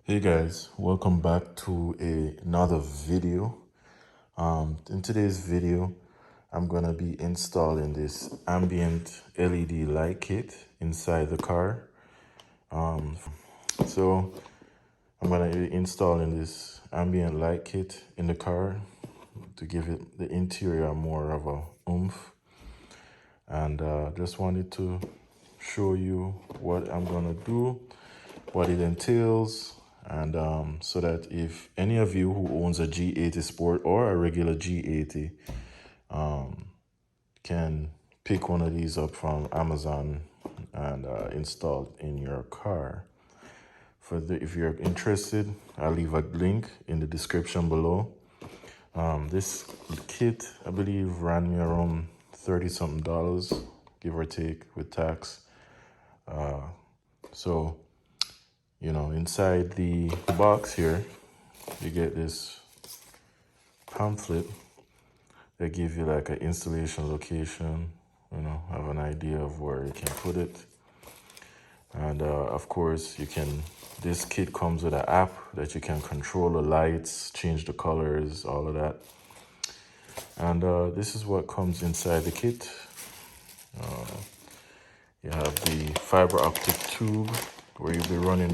Hey guys, welcome back to another video. In today's video, I'm gonna be installing this ambient LED light kit inside the car. So I'm gonna be installing this ambient light kit in the car to give it the interior more of a oomph. And just wanted to show you what I'm gonna do, what it entails, and so that if any of you who owns a G80 Sport or a regular G80 can pick one of these up from Amazon and install it in your car. If you're interested, I'll leave a link in the description below. This kit, I believe, ran me around $30 something, give or take, with tax. So, inside the box here, you get this pamphlet that gives you like an installation location, have an idea of where you can put it. And of course, this kit comes with an app that you can control the lights, change the colors, all of that. And this is what comes inside the kit. You have the fiber optic tube where you'll be running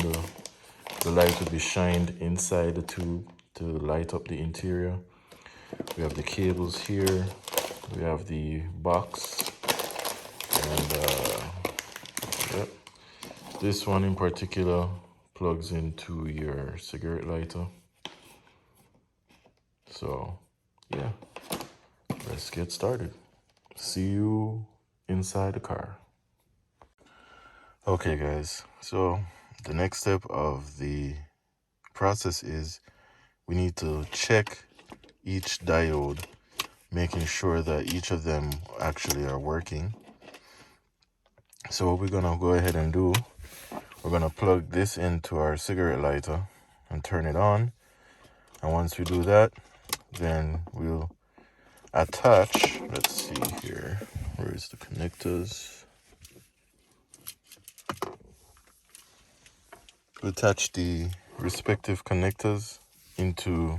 the light will be shined inside the tube to light up the interior. We have the cables here. We have the box. And yep. This one in particular plugs into your cigarette lighter. So yeah, let's get started. See you inside the car. Okay guys, so the next step of the process is we need to check each diode, making sure that each of them actually are working. So what we're gonna go ahead and do, we're gonna plug this into our cigarette lighter and turn it on. And once we do that, then we'll attach, let's see here, where's the connectors? We'll attach the respective connectors into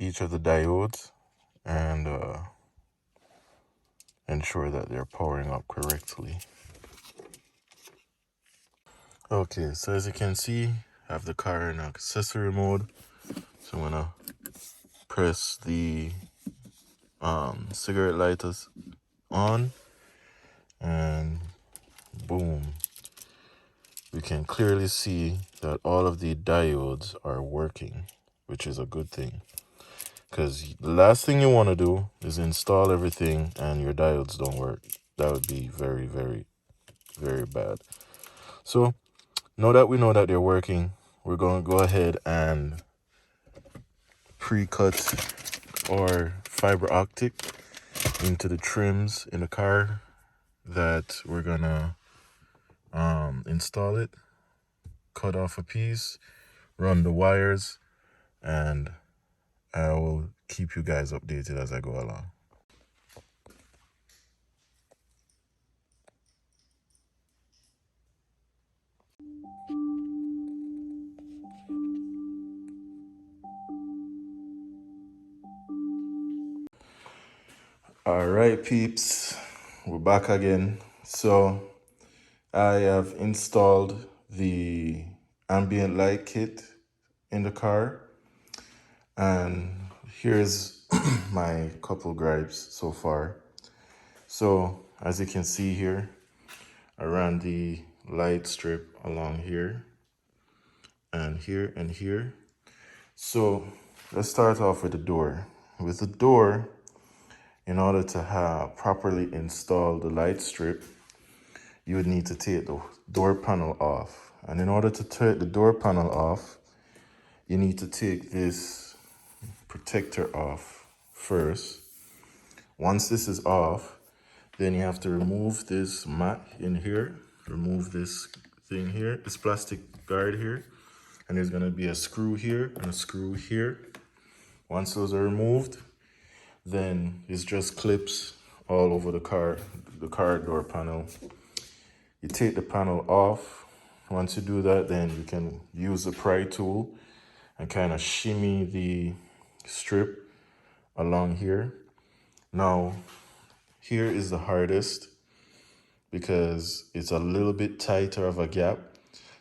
each of the diodes and ensure that they're powering up correctly. Okay, so as you can see, I have the car in accessory mode. So I'm gonna press the cigarette lighters on, and boom, we can clearly see that all of the diodes are working, which is a good thing. Because the last thing you want to do is install everything and your diodes don't work. That would be very, very, very bad. So now that we know that they're working, we're going to go ahead and pre-cut our fiber optic into the trims in the car that we're going to install it. Cut off a piece, run the wires, and I will keep you guys updated as I go along. All right, peeps, we're back again. So I have installed the ambient light kit in the car, and here's my couple gripes so far. So as you can see here, I ran the light strip along here and here and here. So let's start off with the door. With the door, in order to have properly install the light strip, you would need to take the door panel off. And in order to take the door panel off, you need to take this protector off first. Once this is off, then you have to remove this mat in here, remove this thing here, this plastic guard here, and there's gonna be a screw here and a screw here. Once those are removed, then it's just clips all over the car door panel. You take the panel off, Once you do that, then you can use the pry tool and kind of shimmy the strip along here. Now, here is the hardest because it's a little bit tighter of a gap.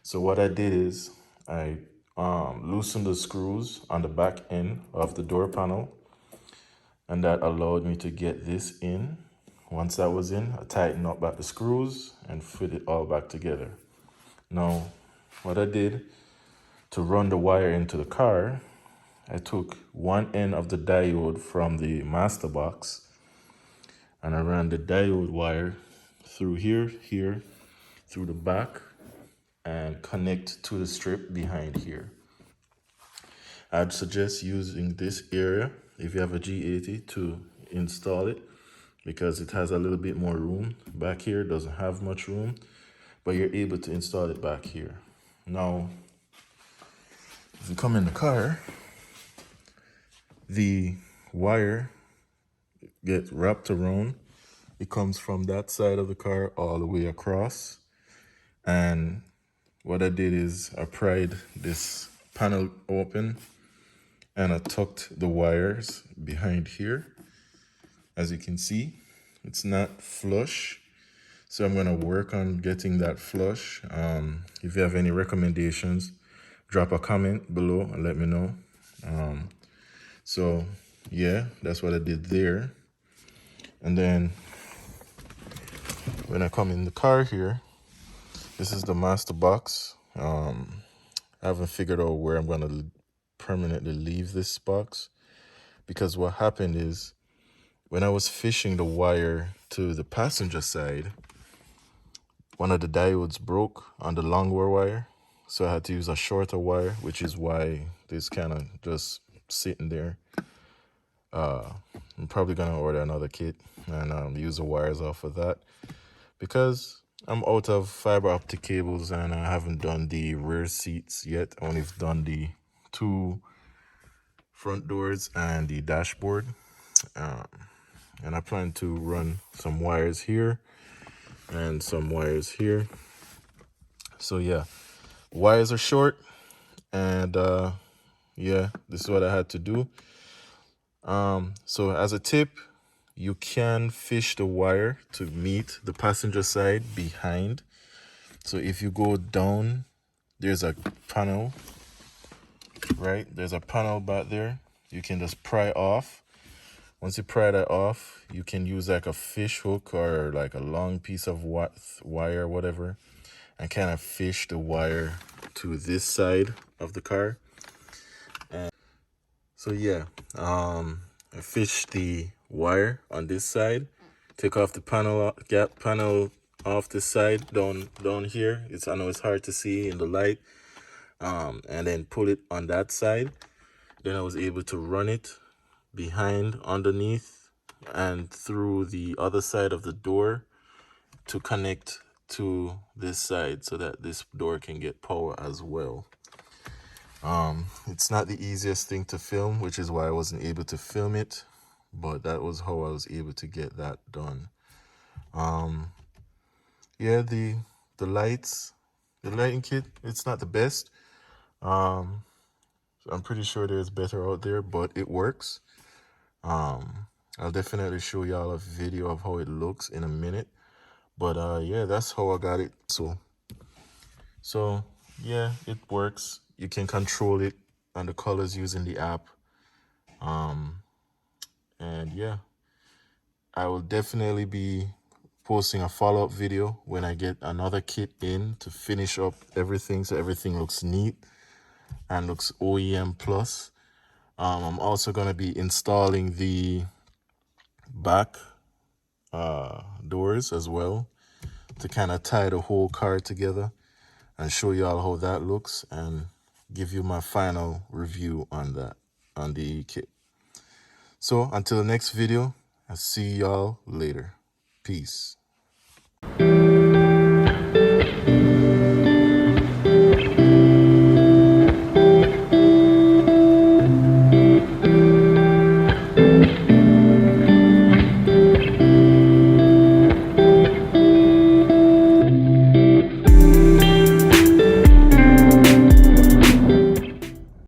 So what I did is I loosened the screws on the back end of the door panel, and that allowed me to get this in. Once that was in, I tightened up back the screws and fit it all back together. Now, what I did to run the wire into the car, I took one end of the diode from the master box and I ran the diode wire through here, through the back, and connect to the strip behind here. I'd suggest using this area if you have a G80 to install it, because it has a little bit more room. Back here doesn't have much room, but you're able to install it back here. Now, if you come in the car, the wire gets wrapped around. It comes from that side of the car all the way across. And what I did is I pried this panel open and I tucked the wires behind here. As you can see, it's not flush. So I'm gonna work on getting that flush. If you have any recommendations, drop a comment below and let me know. So yeah, that's what I did there. And then when I come in the car here, this is the master box. I haven't figured out where I'm gonna permanently leave this box, because what happened is when I was fishing the wire to the passenger side, one of the diodes broke on the longer wire. So I had to use a shorter wire, which is why this kind of just sitting there. I'm probably gonna order another kit and use the wires off of that, because I'm out of fiber optic cables and I haven't done the rear seats yet. I only done the 2 front doors and the dashboard. And I plan to run some wires here and some wires here. So yeah, wires are short, and yeah, this is what I had to do. So as a tip, you can fish the wire to meet the passenger side behind. So if you go down, there's a panel, right? There's a panel back there. You can just pry off. Once you pry that off, you can use like a fish hook or like a long piece of wire, whatever, and kind of fish the wire to this side of the car. And so yeah, I fish the wire on this side, take off the gap panel off this side down here. I know it's hard to see in the light, and then pull it on that side. Then I was able to run it behind, underneath, and through the other side of the door to connect to this side so that this door can get power as well. It's not the easiest thing to film, which is why I wasn't able to film it, but that was how I was able to get that done. Yeah, the lighting kit, it's not the best. I'm pretty sure there's better out there, but it works. I'll definitely show y'all a video of how it looks in a minute. But yeah, that's how I got it. So yeah, it works. You can control it and the colors using the app. And yeah, I will definitely be posting a follow-up video when I get another kit in to finish up everything so everything looks neat and looks OEM plus. I'm also going to be installing the back doors as well to kind of tie the whole car together and show y'all how that looks and give you my final review on that, on the kit. So until the next video, I'll see y'all later. Peace.